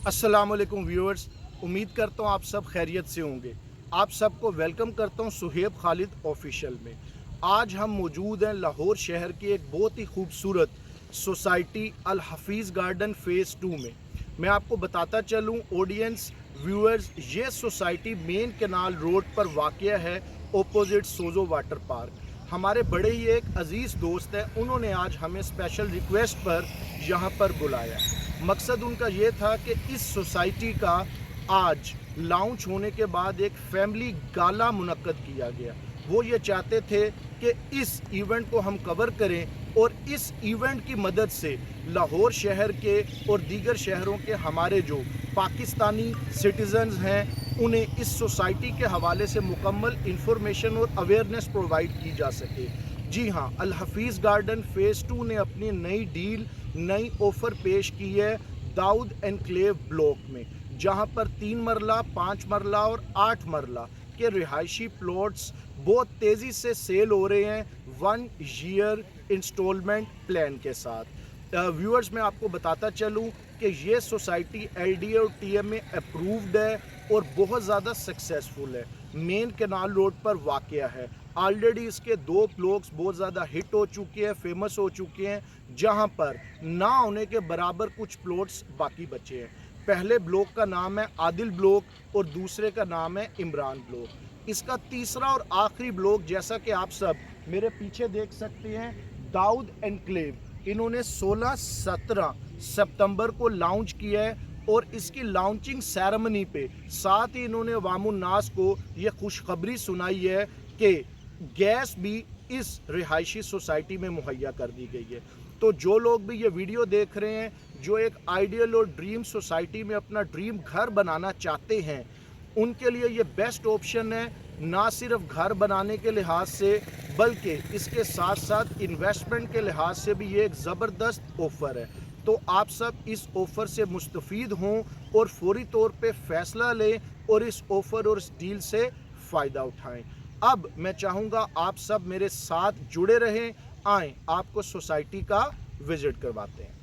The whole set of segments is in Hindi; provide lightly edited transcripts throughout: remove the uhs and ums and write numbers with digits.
अस्सलाम वालेकुम व्यूअर्स। उम्मीद करता हूँ आप सब खैरियत से होंगे। आप सबको वेलकम करता हूँ सुहेब खालिद ऑफिशियल में। आज हम मौजूद हैं लाहौर शहर की एक बहुत ही खूबसूरत सोसाइटी अल हफीज़ गार्डन फ़ेज़ 2 में। मैं आपको बताता चलूँ ऑडियंस व्यूअर्स, ये सोसाइटी मेन कैनाल रोड पर वाक़या है, ऑपोजिट सोज़ो वाटर पार्क। हमारे बड़े ही एक अज़ीज़ दोस्त हैं, उन्होंने आज हमें स्पेशल रिक्वेस्ट पर यहाँ पर बुलाया। मकसद उनका ये था कि इस सोसाइटी का आज लॉन्च होने के बाद एक फैमिली गाला मुनक्कद किया गया। वो ये चाहते थे कि इस इवेंट को हम कवर करें और इस इवेंट की मदद से लाहौर शहर के और दीगर शहरों के हमारे जो पाकिस्तानी सिटीजन्स हैं उन्हें इस सोसाइटी के हवाले से मुकम्मल इंफॉर्मेशन और अवेयरनेस प्रोवाइड की जा सके। जी हाँ, अल हफीज़ गार्डन फ़ेज़ 2 ने अपनी नई डील, नई ऑफ़र पेश की है दाऊद एनक्लेव ब्लॉक में, जहां पर 3 मरला, 5 मरला और 8 मरला के रिहायशी प्लॉट्स बहुत तेज़ी से सेल हो रहे हैं 1 ईयर इंस्टॉलमेंट प्लान के साथ। व्यूअर्स, मैं आपको बताता चलूं कि ये सोसाइटी एलडीए और टीएमए अप्रूव्ड है और बहुत ज़्यादा सक्सेसफुल है। मेन कैनाल रोड पर वाक़या है। ऑलरेडी इसके 2 ब्लॉक्स बहुत ज़्यादा हिट हो चुके हैं, फेमस हो चुके हैं, जहां पर ना होने के बराबर कुछ प्लॉट्स बाकी बचे हैं। पहले ब्लॉक का नाम है आदिल ब्लॉक और दूसरे का नाम है इमरान ब्लॉक। इसका तीसरा और आखिरी ब्लॉक, जैसा कि आप सब मेरे पीछे देख सकते हैं, दाऊद एनक्लेव, इन्होंने 16-17 सितंबर को लॉन्च किया है और इसकी लॉन्चिंग सेरेमनी पे साथ ही इन्होंने वामुन्नास को ये खुशखबरी सुनाई है कि गैस भी इस रिहायशी सोसाइटी में मुहैया कर दी गई है। तो जो लोग भी ये वीडियो देख रहे हैं, जो एक आइडियल और ड्रीम सोसाइटी में अपना ड्रीम घर बनाना चाहते हैं, उनके लिए ये बेस्ट ऑप्शन है। ना सिर्फ घर बनाने के लिहाज से बल्कि इसके साथ साथ इन्वेस्टमेंट के लिहाज से भी ये एक ज़बरदस्त ऑफ़र है। तो आप सब इस ऑफ़र से मुस्तफ़ीद हों और फौरी तौर पे फ़ैसला लें और इस ऑफ़र और इस डील से फ़ायदा उठाएं। अब मैं चाहूँगा आप सब मेरे साथ जुड़े रहें। आएँ, आपको सोसाइटी का विज़िट करवाते हैं।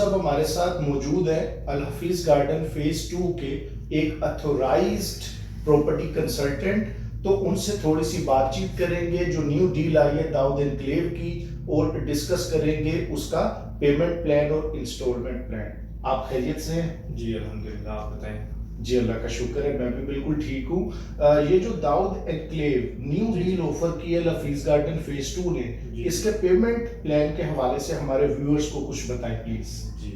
साहब हमारे साथ मौजूद है अल हफीज गार्डन फेज 2 के एक अथोराइज्ड प्रॉपर्टी कंसल्टेंट। तो उनसे थोड़ी सी बातचीत करेंगे जो न्यू डील आई है दाऊद एनक्लेव की, और डिस्कस करेंगे उसका पेमेंट प्लान और इंस्टॉलमेंट प्लान। आप खैरियत से हैं? जी अल्हम्दुलिल्लाह, आप बताएं। जी अल्लाह का शुक्र है, मैं भी बिल्कुल ठीक हूँ। ये जो Dawood enclave new deal offer की है लफीज गार्डन फेज 2 ने, इसके पेमेंट प्लान के हवाले से हमारे व्यूअर्स को कुछ बताएं प्लीज। जी,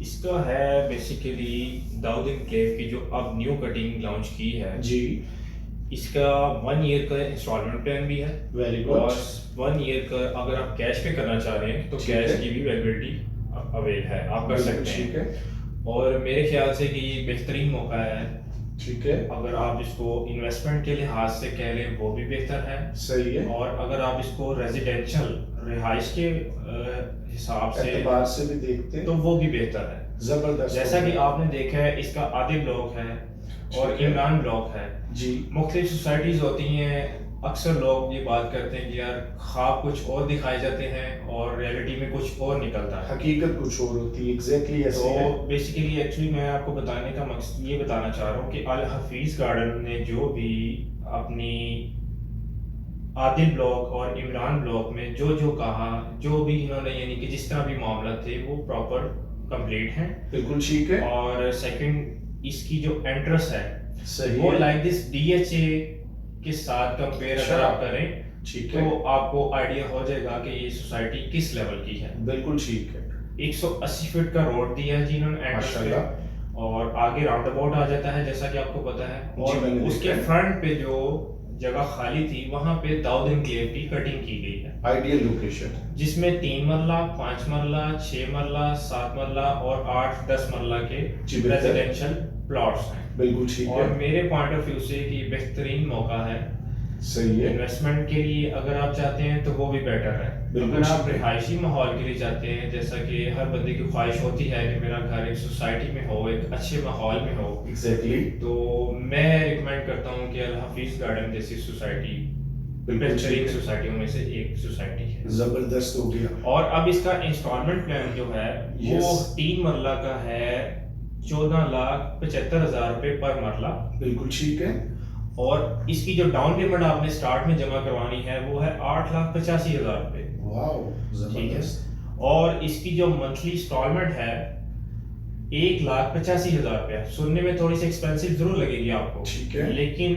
इसका है बेसिकली दाऊद एनक्लेव की जो अब न्यू कटिंग लॉन्च की है जी, इसका 1 ईयर का इंस्टॉलमेंट प्लान भी है। Very good. और 1 ईयर का अगर आप कैश पे करना चाह रहे हैं तो ठीक कैश है। की भी अवेलेबिलिटी अवेल है, आप कर सकते ठीक हैं। है, और मेरे ख्याल से कि ये बेहतरीन मौका है। ठीक है, अगर आप इसको इन्वेस्टमेंट के लिहाज से कह लें वो भी बेहतर है, सही है। और अगर आप इसको रेजिडेंशियल रिहाइश के हिसाब से एतबार से भी देखते हैं तो वो भी बेहतर है। जबरदस्त। जैसा कि आपने देखा है, इसका आदि ब्लॉक है और ठीक है। इमरान ब्लॉक है। जी, मुख्तलिफ सोसाइटीज होती हैं, अक्सर लोग ये बात करते हैं कि यार ख्वाब कुछ और दिखाए जाते हैं और रियलिटी में कुछ और निकलता है। हकीकत कुछ और होती है, एग्जैक्टली ऐसे तो है। बेसिकली एक्चुअली मैं आपको बताने का मकसद ये बताना चाह रहा हूँ कि अल हफीज गार्डन ने जो भी अपनी आदिल ब्लॉक और इमरान ब्लॉक में जो जो कहा, जो भी इन्होंने यानी कि जिस तरह भी मामला थे वो प्रॉपर कंप्लीट हैं। बिल्कुल ठीक है, और सेकंड, इसकी जो एंट्रेंस है सही वो है। लाइक दिस डीएचए के साथ कंपेयर अगर अच्छा। आप करें ठीक है, तो आपको आइडिया हो जाएगा कि ये सोसाइटी किस लेवल की है। बिल्कुल ठीक है। 180 फीट का रोड दिया है जी इन्होंने एंट्रेंस पे, माशाल्लाह। और आगे राउंड अबाउट आ जाता है जैसा कि आपको पता है। जी, और मैंने उसके देखा है। फ्रंट पे जो जगह खाली थी वहां पे दाऊद एनक्लेव की कटिंग की गई है, आइडियल लोकेशन। जिसमें 3 मरला, 5 मरला, 6 मरला, 7 मरला और 8-10 मरला के जी, बिल्कुल। रेजिडेंशियल प्लॉट्स हैं। बिल्कुल ठीक और है, मेरे पॉइंट ऑफ व्यू से कि बेहतरीन मौका है सही है। इन्वेस्टमेंट के लिए। अगर आप चाहते हैं तो वो भी बेटर है। बिल्कुल अगर आप ठीक है। रिहायशी माहौल के लिए चाहते हैं, जैसा कि हर बंदे की ख्वाहिश होती है कि मेरा घर एक सोसाइटी में हो, एक अच्छे माहौल में हो, एग्जैक्टली, तो मैं रिकमेंड करता हूँ कि अल हफीज गार्डन जैसी सोसाइटी बिल्कुल बेहतरीन ठीक है। सोसाइटियों में से एक सोसाइटी है। जबरदस्त हो गया। और अब इसका इंस्टॉलमेंट प्लान जो है वो Yes. 3 मरला का है, 14,75,000 रुपये पर मरला। बिल्कुल ठीक है, और इसकी जो डाउन पेमेंट आपने स्टार्ट में जमा करवानी है वो है 8,85,000 रुपये। वाओ, ठीक है। जबरदस्त। और इसकी जो मंथली इंस्टॉलमेंट है 1,85,000 रुपया। सुनने में थोड़ी सी एक्सपेंसिव जरूर लगेगी आपको, ठीक है। लेकिन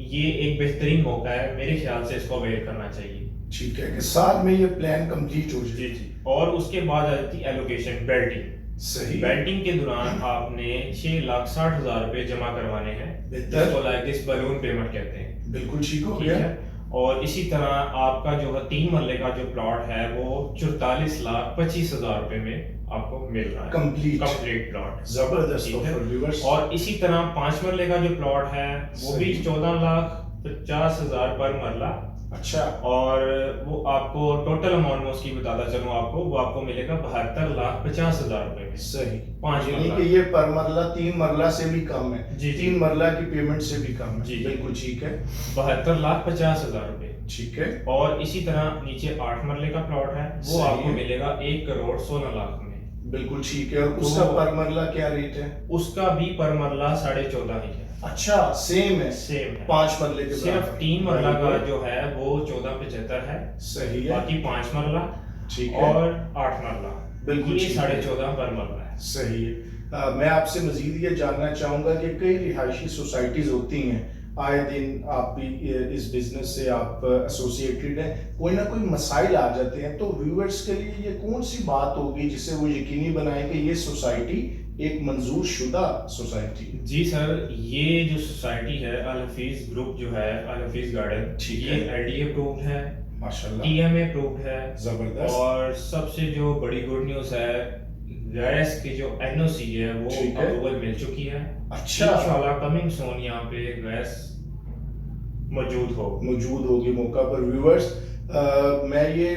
ये एक बेहतरीन मौका है, मेरे ख्याल से इसको अवेल करना चाहिए। ठीक है कि साथ में ये प्लान कंप्लीट हो जी जाए। जी। और उसके बाद आ जाती है एलोकेशन, बेल्टिंग। सही, बेल्टिंग के दौरान आपने 6,60,000 रुपये जमा करवाने हैं, बेहतर। जिसको लाइक दिस बलून पेमेंट कहते हैं। बिल्कुल ठीक हो ठीक गया। है। और इसी तरह आपका जो है 3 मरले का जो प्लॉट है वो 44,25,000 रुपए में आपको मिल रहा है, कंप्लीट प्लॉट। जबरदस्त ठीक है। Offer viewers. और इसी तरह 5 मरले का जो प्लॉट है वो भी सही। 14,50,000 पर मरला। अच्छा, और वो आपको टोटल अमाउंट में उसकी बताता चलूं आपको, वो आपको मिलेगा 72,50,000 रुपए में। सही। 5 यानी मरला। कि ये पर मरला 3 मरला से भी कम है। जी, जी। 3 मरला की पेमेंट से भी कम है। जी, जी। बिल्कुल ठीक है, 72,50,000 रुपए। ठीक है। और इसी तरह नीचे 8 मरले का प्लॉट है, वो सही आपको है। मिलेगा 1,16,00,000 में। बिल्कुल ठीक है। और तो- उसका पर मरला क्या रेट है? उसका भी पर मरला 14.5 ही है, अच्छा, सेम है, सेम है। 5 मरले के सिर्फ बराबर। 3 मरला Very का good. जो है वो 14.75 है, सही है, बाकी 5 मरला ठीक है, और 8 मरला, बिल्कुल ये ठीक है। 14.5 पर मरला है। सही है। मैं आपसे मजीद ये जानना चाहूँगा कि कई रिहायशी सोसाइटीज़ होती हैं, आए दिन आप भी इस बिजनेस से आप एसोसिएटेड हैं, कोई ना कोई मसाइल आ जाते हैं, तो व्यूअर्स के लिए ये कौन सी बात होगी जिससे वो यकीनी बनाए कि ये सोसाइटी एक मंजूर शुदा सोसाइटी है? जी सर, ये जो सोसाइटी है अल हफीज ग्रुप जो है, अल हफीज गार्डन, ठीक ये है। LDA अप्रूव्ड है, माशाल्लाह, TMA अप्रूव्ड है। जबरदस्त। और सबसे जो बड़ी गुड न्यूज़ है, गैस की जो NOC है वो ठीक है। अप्रूवल मिल चुकी है। अच्छा, इंशाल्लाह कमिंग सून यहाँ पे गैस मौजूद हो। मौजूद होगी मौका पर व्यूअर्स। मैं ये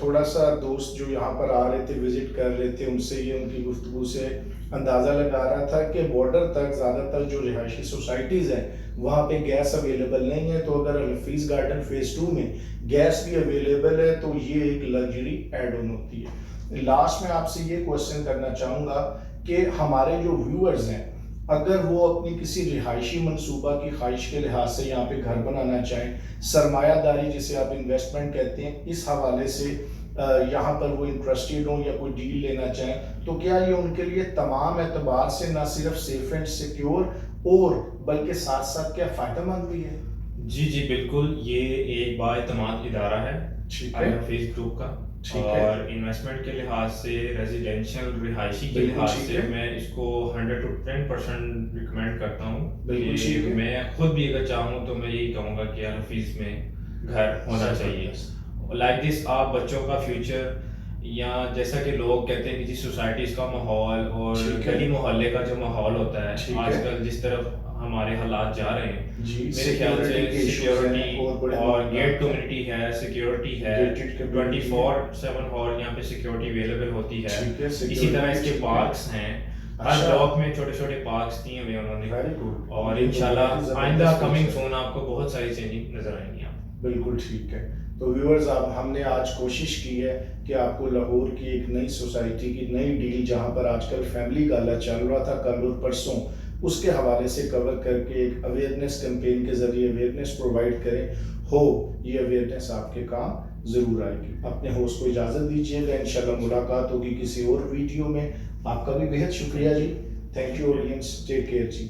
थोड़ा सा दोस्त जो यहाँ पर आ रहे थे, विजिट कर रहे थे, उनसे ये उनकी गुफ्तगू से अंदाज़ा लगा रहा था कि बॉर्डर तक ज़्यादातर जो रिहायशी सोसाइटीज़ हैं वहाँ पे गैस अवेलेबल नहीं है, तो अगर हफीज़ गार्डन फेज़ 2 में गैस भी अवेलेबल है तो ये एक लग्जरी एड ऑन होती है। लास्ट में आपसे ये क्वेश्चन करना चाहूँगा कि हमारे जो व्यूअर्स हैं, अगर वो अपनी किसी रिहायशी मनसूबा की ख्वाहिश के लिहाज से यहाँ पे घर बनाना चाहें, सरमायादारी जिसे आप इन्वेस्टमेंट कहते हैं, इस हवाले से यहाँ पर वो इंटरेस्टेड हों या कोई डील लेना चाहें, तो क्या ये उनके लिए तमाम एतबार से ना सिर्फ सेफ एंड सिक्योर और बल्कि साथ साथ क्या फ़ायदेमंद भी है? जी, जी, बिल्कुल, ये एक बाएतमाद इदारा है, ठीक अल है, हफीज़ ग्रुप का। ठीक है, और इन्वेस्टमेंट के लिहाज से, रेज़िडेंशियल रिहायशी के बिल्कुल लिहाज ठीक से है, मैं इसको 100 टू 10% रिकमेंड करता हूँ बिल्कुल कि ठीक है। मैं खुद भी अगर चाहूँ तो मैं यही कहूँगा कि अल हफीज़ में घर होना चाहिए। ज़बरदस्त, लाइक दिस आप बच्चों का फ्यूचर, या जैसा कि लोग कहते हैं कि जी सोसाइटीज़ का माहौल और ठीक है, गली मोहल्ले का जो माहौल होता है, ठीक है। आजकल जिस तरफ हमारे हालात जा रहे हैं, जी, मेरे ख्याल से सिक्योरिटी के इश्यूज़ हैं सिक्योरिटी और बड़े और मामलात गेट हैं, कम्युनिटी है, सिक्योरिटी है, गेटेड कम्युनिटी है, 24/7 हॉल यहाँ पे सिक्योरिटी अवेलेबल होती है। ठीक है, इसी तरह सिक्योरिटी इसके ठीक है। पार्क्स हैं, हर अच्छा, ब्लॉक में छोटे-छोटे पार्क्स दिए हुए हैं उन्होंने। Very good. और ये तो इंशाल्लाह बहुत ही आइंदा ज़बरदस्त कमिंग फीचर है। सून आपको बहुत सारी चेंजिंग नज़र आएँगी आप। बिल्कुल ठीक है। तो व्यूअर्स, अब हमने आज कोशिश की है कि आपको लाहौर की एक नई सोसाइटी की नई डील, जहां पर आजकल फैमिली गाला चल रहा था कल और परसों, उसके हवाले से कवर करके एक अवेयरनेस कैंपेन के ज़रिए अवेयरनेस प्रोवाइड करें। हो ये अवेयरनेस आपके काम ज़रूर आएगी। अपने होस्ट को इजाज़त दीजिएगा, इंशाल्लाह मुलाकात होगी किसी और वीडियो में। आपका भी बेहद शुक्रिया जी। Thank you audience, take care ji.